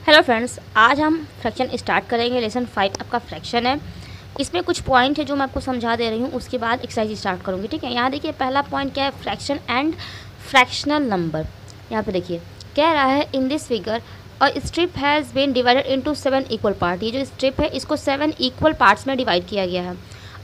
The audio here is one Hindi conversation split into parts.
हेलो फ्रेंड्स, आज हम फ्रैक्शन स्टार्ट करेंगे। लेसन 5 आपका फ्रैक्शन है। इसमें कुछ पॉइंट है जो मैं आपको समझा दे रही हूँ, उसके बाद एक्सरसाइज स्टार्ट करूँगी। ठीक है, यहाँ देखिए पहला पॉइंट क्या है, फ्रैक्शन एंड फ्रैक्शनल नंबर। यहाँ पे देखिए कह रहा है in this figure a strip has been divided into 7 equal part. ये जो स्ट्रिप है इसको 7 इक्वल पार्ट्स में डिवाइड किया गया है।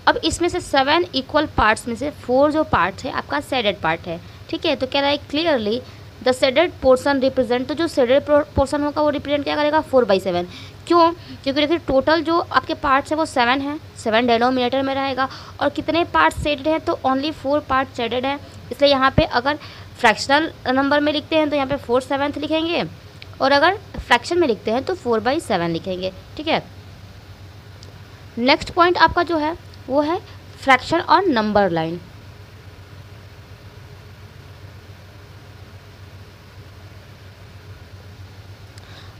अब इसमें से 7 इक्वल पार्ट्स में से 4 जो पार्ट है आपका शेडेड पार्ट है। ठीक है, तो कह रहा है clearly the shaded portion represent, तो जो शेडेड पोर्सन होगा वो रिप्रेजेंट क्या करेगा 4/7। क्यों? क्योंकि देखिए टोटल जो आपके पार्ट्स है वो 7 है, 7 डेनोमिनेटर में रहेगा और कितने पार्ट्स शेडेड हैं तो ओनली 4 पार्ट शेडेड है। इसलिए यहाँ पे अगर फ्रैक्शनल नंबर में लिखते हैं तो यहाँ पे 4/7 लिखेंगे और अगर फ्रैक्शन में लिखते हैं तो 4/7 लिखेंगे। ठीक है, नेक्स्ट पॉइंट आपका जो है वो है फ्रैक्शन और नंबर लाइन।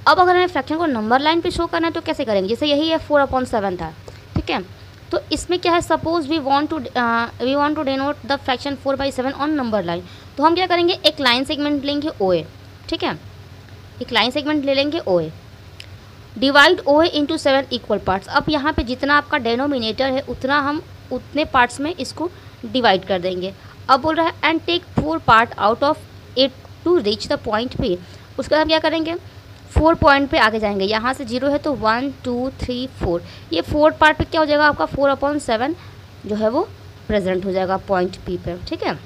अब अगर हमें फ्रैक्शन को नंबर लाइन पे शो करना है तो कैसे करेंगे, जैसे यही है 4/7 था। ठीक है, तो इसमें क्या है, suppose we want to denote the fraction 4/7 on number line. तो हम क्या करेंगे, एक लाइन सेगमेंट लेंगे OA। ठीक है, एक लाइन सेगमेंट ले लेंगे OA, divide OA into 7 equal parts. अब यहाँ पे जितना आपका डेनोमिनेटर है उतने पार्ट्स में इसको डिवाइड कर देंगे। अब बोल रहा है and take 4 part out of it to reach the point P। उसके बाद हम क्या करेंगे, 4 पॉइंट पे आगे जाएंगे। यहाँ से 0 है तो 1 2 3 4, ये 4 पार्ट पे क्या हो जाएगा आपका 4/7 जो है वो प्रेजेंट हो जाएगा पॉइंट P पे। ठीक है,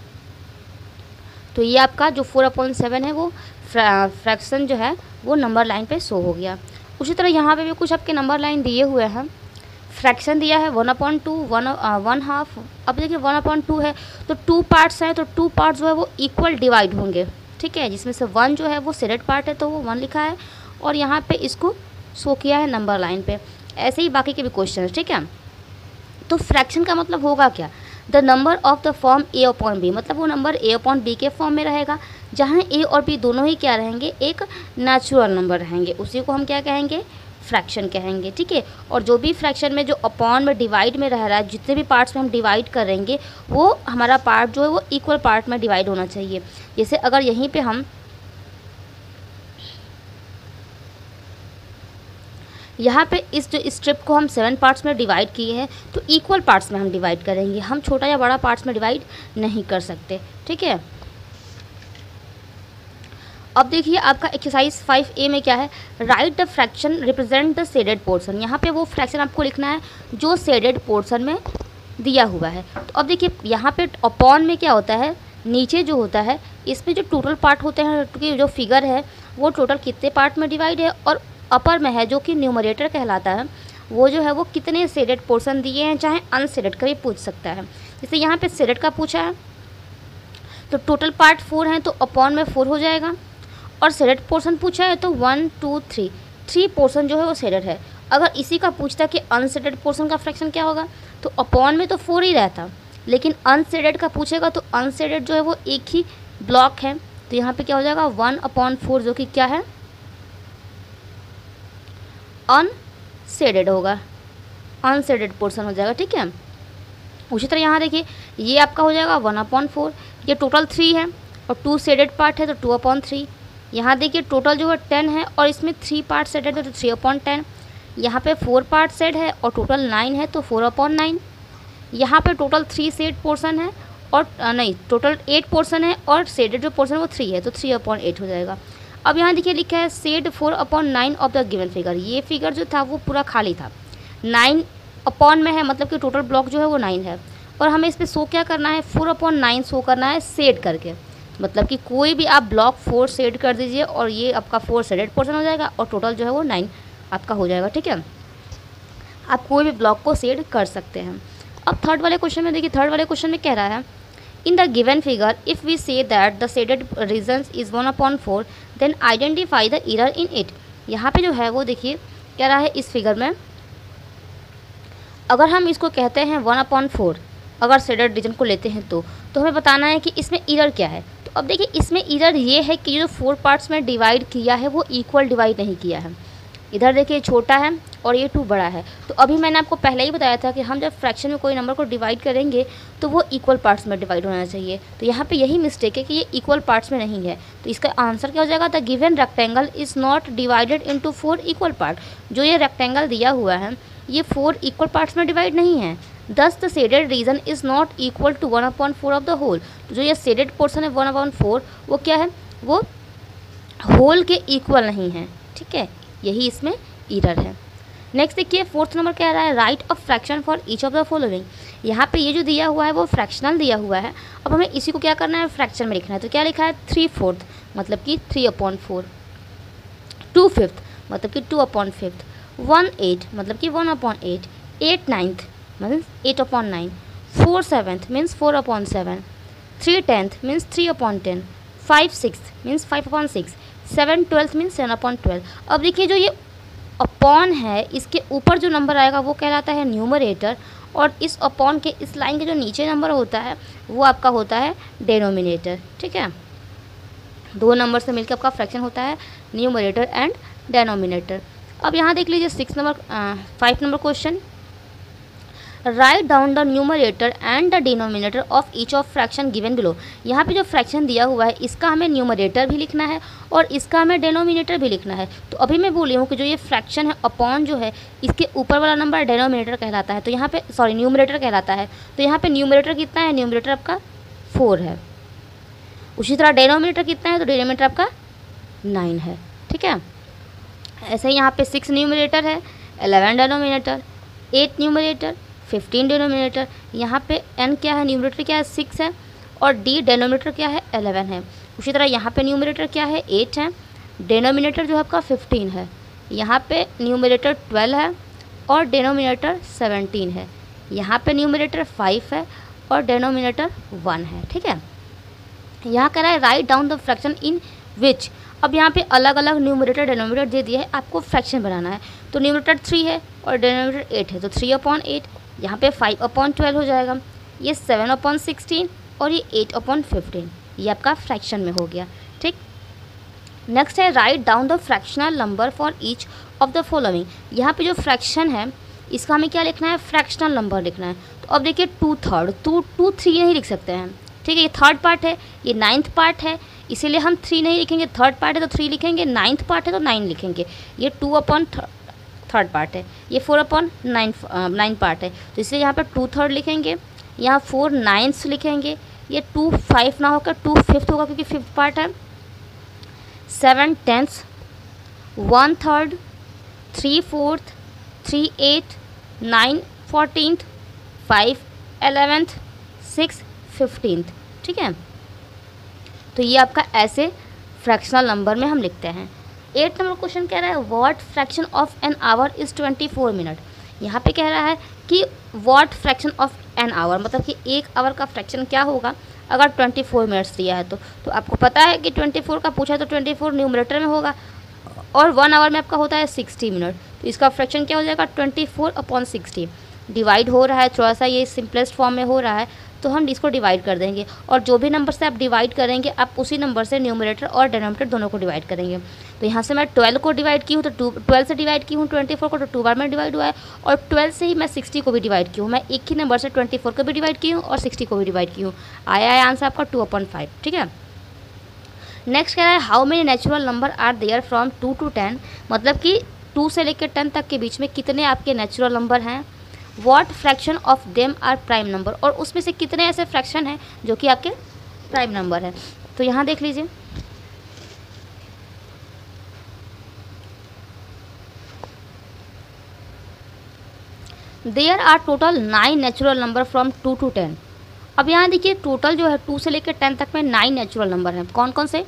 तो ये आपका जो 4/7 है वो फ्रैक्शन जो है वो नंबर लाइन पे शो हो गया। उसी तरह यहाँ पे भी कुछ आपके नंबर लाइन दिए हुए हैं। फ्रैक्शन दिया है 1/2, 1/2। अब देखिए 1/2 है तो 2 पार्ट्स हैं, तो 2 पार्ट्स जो है वो इक्वल डिवाइड होंगे। ठीक है, जिसमें से 1 जो है वो शेडेड पार्ट है तो वो 1 लिखा है और यहाँ पे इसको शो किया है नंबर लाइन पे। ऐसे ही बाकी के भी क्वेश्चन। ठीक है, तो फ्रैक्शन का मतलब होगा क्या, the number of the form A/B, मतलब वो नंबर A/B के फॉर्म में रहेगा जहाँ A और B दोनों ही क्या रहेंगे, एक नेचुरल नंबर रहेंगे। उसी को हम क्या कहेंगे, फ्रैक्शन कहेंगे। ठीक है, और जो भी फ्रैक्शन में जो अपॉन में डिवाइड में रह रहा है, जितने भी पार्ट्स में हम डिवाइड करेंगे वो हमारा पार्ट जो है वो इक्वल पार्ट में डिवाइड होना चाहिए। जैसे अगर यहीं पे हम यहाँ पे इस जो स्ट्रिप को हम 7 पार्ट्स में डिवाइड किए हैं तो इक्वल पार्ट्स में हम डिवाइड करेंगे, हम छोटा या बड़ा पार्ट्स में डिवाइड नहीं कर सकते। ठीक है, अब देखिए आपका एक्सरसाइज 5A में क्या है, right the fraction represent the shaded portion. यहाँ पे वो फ्रैक्शन आपको लिखना है जो शेडेड पोर्शन में दिया हुआ है। तो अब देखिए यहाँ पे अपॉन में क्या होता है, नीचे जो होता है इसमें जो टोटल पार्ट होते हैं, क्योंकि जो फिगर है वो टोटल कितने पार्ट में डिवाइड है, और अपर में है जो कि न्यूमरेटर कहलाता है, वो जो है वो कितने शेडेड पोर्शन दिए हैं, चाहे अनशेडेड का भी पूछ सकता है। जैसे यहाँ पे शेडेड का पूछा है तो टोटल पार्ट 4 हैं तो अपॉन में 4 हो जाएगा, और शेडेड पोर्शन पूछा है तो 1 2 3 पोर्शन जो है वो शेडेड है। अगर इसी का पूछता कि अनशेडेड पोर्शन का फ्रैक्शन क्या होगा तो अपॉन में तो 4 ही रहता, लेकिन अनशेडेड का पूछेगा तो अनशेडेड जो है वो एक ही ब्लॉक है, तो यहाँ पे क्या हो जाएगा 1/4 जो कि क्या है अनशेडेड होगा, अनशेडेड पोर्शन हो जाएगा। ठीक है, उसी तरह यहाँ देखिए ये आपका हो जाएगा 1/4, ये टोटल 3 है और 2 शेडेड पार्ट है तो 2/3। यहाँ देखिए टोटल जो है 10 है और इसमें 3 पार्ट शेडेड है तो 3/10। यहाँ पे 4 पार्ट शेड है और टोटल 9 है तो 4/9। यहाँ पे टोटल 3 शेड पोर्शन है और नहीं, टोटल 8 पोर्शन है और शेडेड जो पोर्शन है वो 3 है तो 3/8 हो जाएगा। अब यहाँ देखिए लिखा है shade 4/9 of the given figure. ये फिगर जो था वो पूरा खाली था, 9 अपॉन में है, मतलब कि टोटल ब्लॉक जो है वो 9 है, और हमें इस पर शो क्या करना है, 4/9 शो करना है शेड करके। मतलब कि कोई भी आप ब्लॉक 4 शेड कर दीजिए और ये आपका 4 शेडेड पोर्शन हो जाएगा और टोटल जो है वो 9 आपका हो जाएगा। ठीक है, आप कोई भी ब्लॉक को शेड कर सकते हैं। अब थर्ड वाले क्वेश्चन में देखिए, थर्ड वाले क्वेश्चन में कह रहा है in the given figure if we say that the shaded regions is 1/4 then identify the error in it. यहाँ पे जो है वो देखिए कह रहा है इस फिगर में अगर हम इसको कहते हैं 1/4, अगर शेडेड रीजन को लेते हैं तो हमें बताना है कि इसमें एरर क्या है। तो अब देखिए इसमें एरर ये है कि जो 4 पार्ट्स में डिवाइड किया है वो इक्वल डिवाइड नहीं किया है। इधर देखिए छोटा है और ये 2 बड़ा है। तो अभी मैंने आपको पहले ही बताया था कि हम जब फ्रैक्शन में कोई नंबर को डिवाइड करेंगे तो वो इक्वल पार्ट्स में डिवाइड होना चाहिए। तो यहाँ पे यही मिस्टेक है कि ये इक्वल पार्ट्स में नहीं है। तो इसका आंसर क्या हो जाएगा, the given rectangle is not divided into 4 equal part. जो ये रेक्टेंगल दिया हुआ है ये 4 इक्वल पार्ट्स में डिवाइड नहीं है। Thus the shaded region is not equal to 1/4 of the whole. तो जो ये शेडेड पोर्सन है 1/4 वो क्या है, वो होल के इक्वल नहीं है। ठीक है, यही इसमें एरर है। नेक्स्ट देखिए 4th नंबर कह रहा है right a fraction for each of the following. यहाँ पे ये जो दिया हुआ है वो फ्रैक्शनल दिया हुआ है। अब हमें इसी को क्या करना है, फ्रैक्शन में लिखना है। तो क्या लिखा है, 3/4 मतलब कि 3/4, 2/5 मतलब कि 2/5, 1/8 मतलब कि 1/8, 8/9 means 8/9, 4/7 means 4/7, 3/10 means 3/10, 5/6 means 5/6, 7/12 means 7/12। अब देखिए जो ये अपॉन है इसके ऊपर जो नंबर आएगा वो कहलाता है न्यूमरेटर, और इस अपॉन के इस लाइन के जो नीचे नंबर होता है वो आपका होता है डेनोमिनेटर। ठीक है, 2 नंबर से मिलकर आपका फ्रैक्शन होता है न्यूमरेटर एंड डेनोमिनेटर। अब यहाँ देख लीजिए 5 number question, right down the numerator and the denominator of each of fraction given below. यहाँ पे जो फ्रैक्शन दिया हुआ है इसका हमें न्यूमरेटर भी लिखना है और इसका हमें डिनोमिनेटर भी लिखना है। तो अभी मैं बोली हूँ कि जो ये फ्रैक्शन है अपॉन जो है इसके ऊपर वाला नंबर डिनोमिनेटर कहलाता है। तो यहाँ पे न्यूमरेटर कहलाता है। तो यहाँ पे न्यूमरेटर कितना है, न्यूमरेटर आपका 4 है। उसी तरह डिनोमिनेटर कितना है, तो डिनोमिनेटर आपका 9 है। ठीक है, ऐसे ही यहाँ पे 6 न्यूमरेटर है, 11 डिनोमिनेटर, 8 न्यूमरेटर, 15 डिनोमिनेटर। यहाँ पे n क्या है, न्यूमरेटर क्या है 6 है, और d डिनोमिनेटर क्या है 11 है। उसी तरह यहाँ पे न्यूमरेटर क्या है 8 है, डिनोमिनेटर जो है आपका 15 है। यहाँ पे न्यूमरेटर 12 है और डिनोमिनेटर 17 है। यहाँ पे न्यूमरेटर 5 है और डिनोमिनेटर 1 है। ठीक है, यहाँ कह रहा है write down the fraction in which. अब यहाँ पे अलग अलग न्यूमरेटर डिनोमिनेटर दे दिया है, आपको फ्रैक्शन बनाना है। तो न्यूमरेटर 3 है और डिनोमिनेटर 8 है, तो 3/8। यहाँ पे 5/12 हो जाएगा, ये 7/16 और ये 8/15। ये आपका फ्रैक्शन में हो गया। ठीक, नेक्स्ट है write down the fractional number for each of the following. यहाँ पे जो फ्रैक्शन है इसका हमें क्या लिखना है, फ्रैक्शनल नंबर लिखना है। तो अब देखिए 2/3, 2 3 नहीं लिख सकते हैं। ठीक है, ये 3rd पार्ट है, ये 9th पार्ट है, इसीलिए हम 3 नहीं लिखेंगे। 3rd पार्ट है तो 3 लिखेंगे, 9th पार्ट है तो 9 लिखेंगे। ये 2/3 पार्ट है, ये 4/9 पार्ट है, तो इसलिए यहाँ पे 2/3 लिखेंगे। यहाँ 4/9 लिखेंगे, ये 2/5 ना होकर 2/5 होगा क्योंकि 5th पार्ट है। 7/10, 1/3, 3/4, 3/8, 9/14, 5/11, 6/15। ठीक है, तो ये आपका ऐसे फ्रैक्शनल नंबर में हम लिखते हैं। 8 नंबर क्वेश्चन कह रहा है what fraction of an hour is 24 minute. यहाँ पे कह रहा है कि what fraction of an hour मतलब कि 1 आवर का फ्रैक्शन क्या होगा अगर 24 मिनट्स दिया है। तो आपको पता है कि 24 का पूछा है तो 24 न्यूमरेटर में होगा और 1 आवर में आपका होता है 60 मिनट। तो इसका फ्रैक्शन क्या हो जाएगा, 24/60। डिवाइड हो रहा है, थोड़ा सा ये सिंपलेस्ट फॉर्म में हो रहा है तो हम इसको डिवाइड कर देंगे, और जो भी नंबर से आप डिवाइड करेंगे आप उसी नंबर से न्यूमरेटर और डिनोमिनेटर दोनों को डिवाइड करेंगे। तो यहाँ से मैं 12 को डिवाइड की हूँ तो 12 से डिवाइड की हूँ 24 को, तो 2 बार में डिवाइड हुआ है, और 12 से ही मैं 60 को भी डिवाइड की हूँ। मैं एक ही नंबर से 24 को भी डिवाइड की हूँ और 60 को भी डिवाइड की हूँ। आया है आंसर आपका 2/5। ठीक है, नेक्स्ट कह रहा है how many natural number are there from 2 to 10, मतलब कि 2 से लेकर 10 तक के बीच में कितने आपके नेचुरल नंबर हैं। What fraction of them are prime number, और उसमें से कितने ऐसे फ्रैक्शन हैं जो कि आपके प्राइम नंबर है। तो यहाँ देख लीजिए there are total 9 natural number from 2 to 10। अब यहाँ देखिए टोटल जो है 2 से लेकर 10 तक में 9 नेचुरल नंबर हैं। कौन कौन से,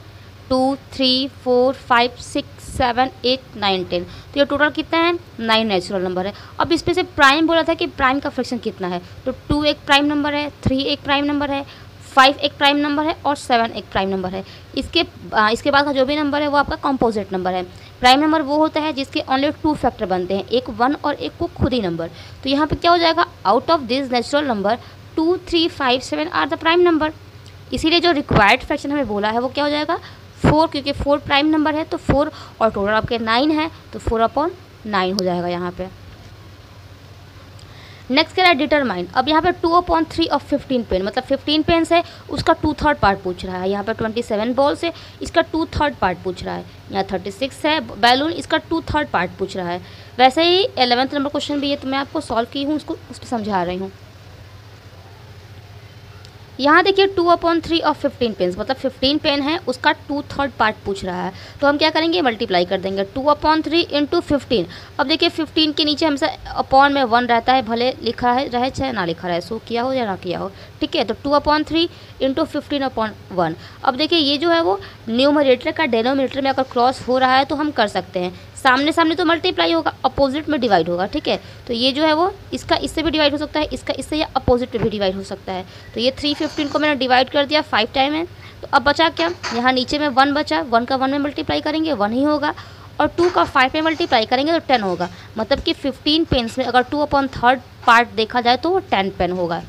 2, 3, 4, 5, 6, 7, 8, 9, 10। तो ये टोटल कितना है, 9 नेचुरल नंबर है। अब इसमें से प्राइम बोला था कि प्राइम का फ्रैक्शन कितना है, तो 2 एक प्राइम नंबर है, 3 एक प्राइम नंबर है, 5 एक प्राइम नंबर है और 7 एक प्राइम नंबर है। इसके बाद का जो भी नंबर है वो आपका कंपोजिट नंबर है। प्राइम नंबर वो होता है जिसके ओनली 2 फैक्टर बनते हैं, एक 1 और एक को खुद ही नंबर। तो यहाँ पे क्या हो जाएगा, out of this natural number 2, 3, 5, 7 are the prime number. इसीलिए जो रिक्वायर्ड फ्रैक्शन हमें बोला है वो क्या हो जाएगा, 4, क्योंकि 4 प्राइम नंबर है तो 4, और टोटल आपके 9 है तो 4/9 हो जाएगा यहाँ पे। नेक्स्ट कह रहा है डिटरमाइन। अब यहाँ पे 2/3 ऑफ 15 पेन, मतलब 15 पेन्स है उसका 2/3 पार्ट पूछ रहा है। यहाँ पे 27 बॉल्स है, इसका 2/3 पार्ट पूछ रहा है। यहाँ 36 है बैलून, इसका 2/3 पार्ट पूछ रहा है। वैसे ही 11th नंबर क्वेश्चन भी है, तो मैं आपको सॉल्व की हूँ, उसको उस पर समझा रही हूँ। यहाँ देखिए 2/3 ऑफ 15 पेन्स, मतलब 15 पेन है उसका 2/3 पार्ट पूछ रहा है, तो हम क्या करेंगे, मल्टीप्लाई कर देंगे 2/3 इंटू 15। अब देखिए 15 के नीचे हमसे अपॉन में 1 रहता है, भले लिखा है रहे चाहे ना लिखा रहे, सो किया हो या ना किया हो, ठीक है। तो 2/3 इंटू 15/1। अब देखिए ये जो है वो न्यूमरेटर का डेनोमिनेटर में अगर क्रॉस हो रहा है तो हम कर सकते हैं, सामने सामने तो मल्टीप्लाई होगा, अपोजिट में डिवाइड होगा, ठीक है। तो ये जो है वो इसका इससे भी डिवाइड हो सकता है, इसका इससे या अपोजिट में भी डिवाइड हो सकता है। तो ये 315 को मैंने डिवाइड कर दिया 5 टाइम है, तो अब बचा क्या, यहाँ नीचे में 1 बचा, 1 का 1 में मल्टीप्लाई करेंगे 1 ही होगा, और 2 का 5 में मल्टीप्लाई करेंगे तो 10 होगा। मतलब कि 15 पेन्स में अगर 2/3 पार्ट देखा जाए तो वो 10 पेन होगा।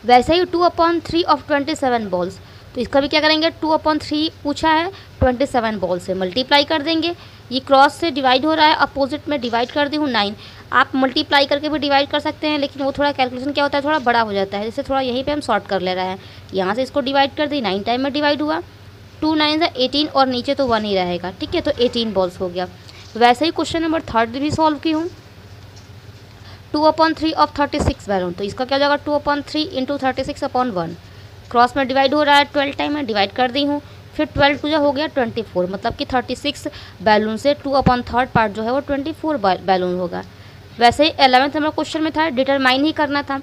वैसे ही 2/3 ऑफ 27 बॉल्स, तो इसका भी क्या करेंगे, 2/3 पूछा है 27 बॉल से मल्टीप्लाई कर देंगे। ये क्रॉस से डिवाइड हो रहा है, अपोजिट में डिवाइड कर दी हूँ 9। आप मल्टीप्लाई करके भी डिवाइड कर सकते हैं, लेकिन वो थोड़ा कैलकुलेशन क्या होता है, थोड़ा बड़ा हो जाता है, जैसे थोड़ा यहीं पे हम शॉर्ट कर ले रहे हैं। यहाँ से इसको डिवाइड कर दी, 9 टाइम में डिवाइड हुआ, 2 9 से 18 और नीचे तो 1 ही रहेगा, ठीक है। तो 18 बॉल्स हो गया। वैसे ही क्वेश्चन नंबर 3 भी सॉल्व की हूँ। 2/3 ऑफ 36 बैलून, तो इसका क्या हो जाएगा, 2/3 इंटू 36/1। क्रॉस में डिवाइड हो रहा है 12 टाइम में डिवाइड कर दी हूँ, फिर 12 टू हो गया 24, मतलब कि 36 बैलून से 2/3 पार्ट जो है वो 24 बैलून होगा। वैसे ही 11th नंबर क्वेश्चन में था, डिटरमाइन ही करना था।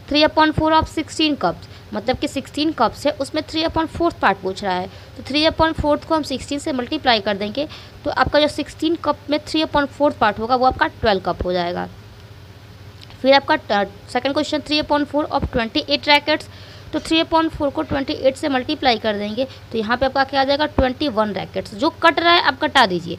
3/4 ऑफ 16 कप्स, मतलब कि 16 कप्स है उसमें 3/4 पार्ट पूछ रहा है, तो 3/4 को हम 16 से मल्टीप्लाई कर देंगे, तो आपका जो 16 कप में 3/4 पार्ट होगा वो आपका 12 कप हो जाएगा। फिर आपका सेकंड क्वेश्चन 3/4 ऑफ 28 रैकेट्स, तो 3/4 को 28 से मल्टीप्लाई कर देंगे, तो यहाँ पे आपका क्या आ जाएगा, 21 रैकेट्स। जो कट रहा है आप कटा दीजिए,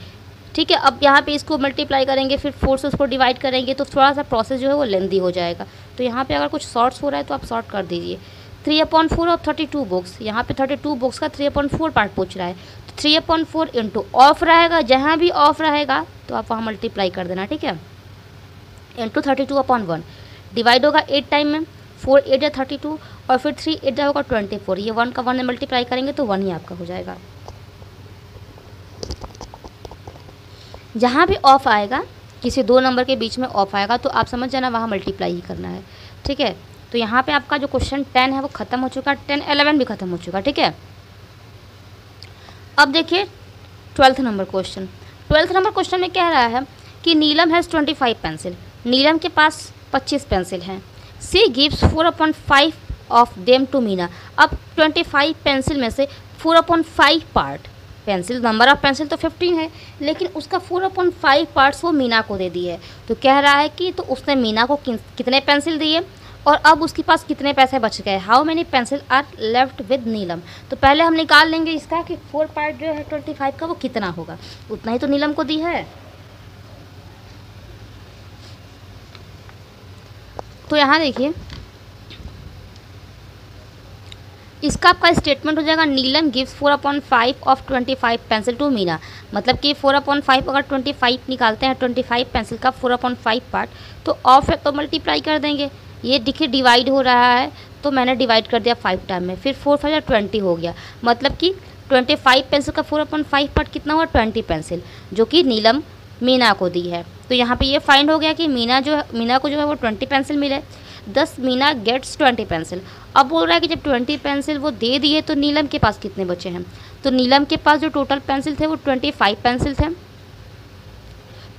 ठीक है। अब यहाँ पे इसको मल्टीप्लाई करेंगे, फिर 4 से उसको डिवाइड करेंगे, तो थोड़ा सा प्रोसेस जो है वो लेंदी हो जाएगा। तो यहाँ पे अगर कुछ शॉर्ट्स हो रहा है तो आप शॉर्ट कर दीजिए। 3/4 ऑफ 32 बुक्स, यहाँ पे 32 बुक्स का 3/4 पार्ट पूछ रहा है, तो 3/4 इंटू ऑफ रहेगा, जहाँ भी ऑफ रहेगा तो आप वहाँ मल्टीप्लाई कर देना, ठीक है, इंटू 32/1। डिवाइड होगा 8 टाइम में, 4 8 या 32, और फिर 3 8 होगा 24। ये 1 का 1 में मल्टीप्लाई करेंगे तो 1 ही आपका हो जाएगा। जहाँ भी ऑफ आएगा, किसी 2 नंबर के बीच में ऑफ आएगा तो आप समझ जाना वहाँ मल्टीप्लाई ही करना है, ठीक है। तो यहाँ पे आपका जो क्वेश्चन 10 है वो ख़त्म हो चुका, 10 11 भी ख़त्म हो चुका, ठीक है। अब देखिए 12th number question. 12th number question में कह रहा है कि नीलम हैज़ 25 पेंसिल, नीलम के पास 25 पेंसिल हैं। She gives 4/5 of them to Meena. अब 25 पेंसिल में से 4/5 part, pencil number of pencil तो 15 है, लेकिन उसका 4/5 पार्ट्स वो मीना को दे दिए। तो कह रहा है कि तो उसने मीना को कितने पेंसिल दिए और अब उसके पास कितने पैसे बच गए, how many pencil are left with Neelam. तो पहले हम निकाल लेंगे इसका कि 4 पार्ट जो है 25 का वो कितना होगा, उतना ही तो नीलम को दी है। तो यहाँ देखिए इसका आपका स्टेटमेंट हो जाएगा, Neelam gives 4/5 of 25 pencil to Meena. मतलब कि 4/5 अगर 25 निकालते हैं, 25 पेंसिल का 4/5 पार्ट, तो ऑफ है तो मल्टीप्लाई कर देंगे। ये देखिए डिवाइड हो रहा है तो मैंने डिवाइड कर दिया 5 टाइम में, फिर 4 5 20 हो गया। मतलब कि 25 पेंसिल का 4/5 पार्ट कितना हुआ, 20 पेंसिल, जो कि नीलम मीना को दी है। तो यहाँ पे ये फाइंड हो गया कि मीना को जो है वो 20 पेंसिल मिले, 10 मीना गेट्स 20 पेंसिल। अब बोल रहा है कि जब 20 पेंसिल वो दे दिए तो नीलम के पास कितने बचे हैं। तो नीलम के पास जो टोटल पेंसिल थे वो 25 पेंसिल थे,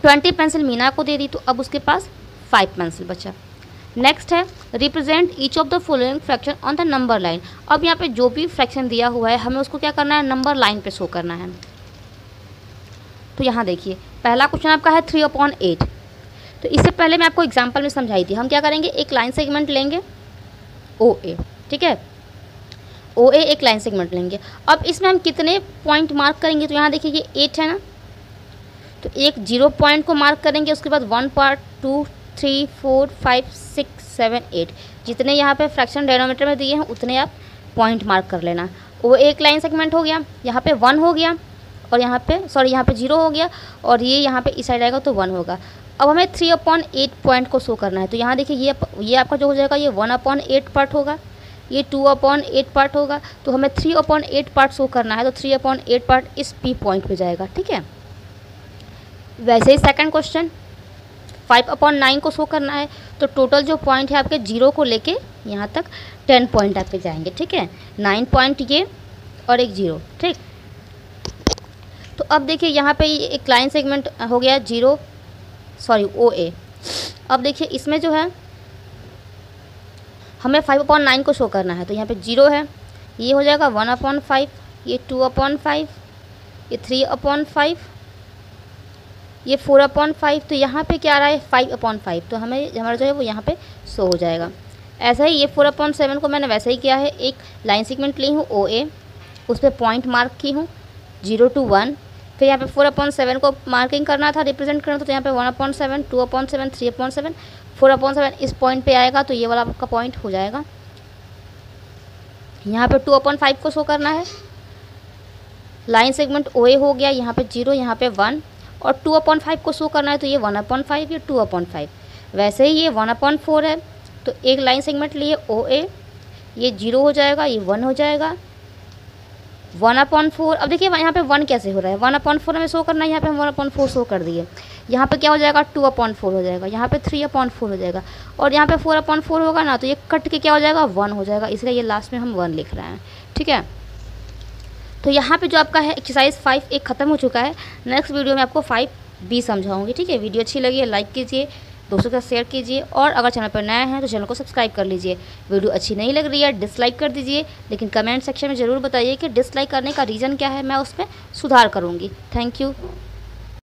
20 पेंसिल मीना को दे दी, तो अब उसके पास 5 पेंसिल बचा। नेक्स्ट है represent each of the following fraction on the number line. अब यहाँ पे जो भी फ्रैक्शन दिया हुआ है हमें उसको क्या करना है, नंबर लाइन पे शो करना है। तो यहाँ देखिए पहला क्वेश्चन आपका है 3/8। तो इससे पहले मैं आपको एग्जांपल में समझाई थी, हम क्या करेंगे, एक लाइन सेगमेंट लेंगे OA, ठीक है, OA एक लाइन सेगमेंट लेंगे। अब इसमें हम कितने पॉइंट मार्क करेंगे, तो यहाँ देखिए ये 8 है ना, तो एक 0 पॉइंट को मार्क करेंगे, उसके बाद 1 पार्ट 2 3 4 5 6 7 8, जितने यहाँ पे फ्रैक्शन डेनोमीटर में दिए हैं उतने आप पॉइंट मार्क कर लेना। वो एक लाइन सेगमेंट हो गया, यहाँ पे 1 हो गया और यहाँ पे यहाँ पे 0 हो गया और ये यहाँ पे इस साइड आएगा तो 1 होगा। अब हमें 3/8 पॉइंट को शो करना है, तो यहाँ देखिए ये आपका जो हो जाएगा ये 1/8 पार्ट होगा, ये 2/8 पार्ट होगा, तो हमें 3/8 पार्ट शो करना है, तो 3/8 पार्ट इस P पॉइंट पे जाएगा, ठीक है। वैसे ही सेकंड क्वेश्चन 5/9 को शो करना है, तो टोटल जो पॉइंट है आपके 0 को लेके यहाँ तक 10 पॉइंट आपके जाएंगे, ठीक है। 9 पॉइंट ये और एक 0, ठीक। तो अब देखिए यहाँ पे एक लाइन सेगमेंट हो गया OA। अब देखिए इसमें जो है हमें 5/9 को शो करना है, तो यहाँ पे 0 है, ये हो जाएगा 1/5, ये 2/5, ये 3/5, ये 4/5, तो यहाँ पे क्या आ रहा है 5/5, तो हमें हमारा जो है वो यहाँ पे शो हो जाएगा। ऐसा ही ये 4/7 को मैंने वैसे ही किया है, एक लाइन सेगमेंट ली हूँ OA, उस पर पॉइंट मार्क की हूँ 0 to 1, फिर यहाँ पे 4/7 को मार्किंग करना था, रिप्रेजेंट करना था, तो यहाँ पे 1/7, 2/7, 3/7, 4/7 इस पॉइंट पे आएगा, तो ये वाला आपका पॉइंट हो जाएगा। यहाँ पे 2/5 को शो करना है, लाइन सेगमेंट OA हो गया, यहाँ पे 0, यहाँ पे 1, और 2/5 को शो करना है, तो ये 1/5, ये 2/5। वैसे ही ये 1/4 है, तो एक लाइन सेगमेंट लिए OA, ये 0 हो जाएगा, ये 1 हो जाएगा, 1/4। अब देखिए यहाँ पे 1 कैसे हो रहा है, 1/4 हमें शो करना है, यहाँ पे हम 1/4 शो कर दिए, यहाँ पे क्या हो जाएगा 2/4 हो जाएगा, यहाँ पे 3/4 हो जाएगा, और यहाँ पे 4/4 होगा ना, तो ये कट के क्या हो जाएगा 1 हो जाएगा, इसलिए ये लास्ट में हम 1 लिख रहे हैं, ठीक है। तो यहाँ पे जो आपका है एक्सरसाइज 5 एक ख़त्म हो चुका है। नेक्स्ट वीडियो में आपको 5B समझाऊंगी, ठीक है। वीडियो अच्छी लगी है लाइक कीजिए, दोस्तों के साथ शेयर कीजिए, और अगर चैनल पर नया है तो चैनल को सब्सक्राइब कर लीजिए। वीडियो अच्छी नहीं लग रही है डिसलाइक कर दीजिए, लेकिन कमेंट सेक्शन में ज़रूर बताइए कि डिसलाइक करने का रीज़न क्या है, मैं उसमें सुधार करूँगी। Thank you.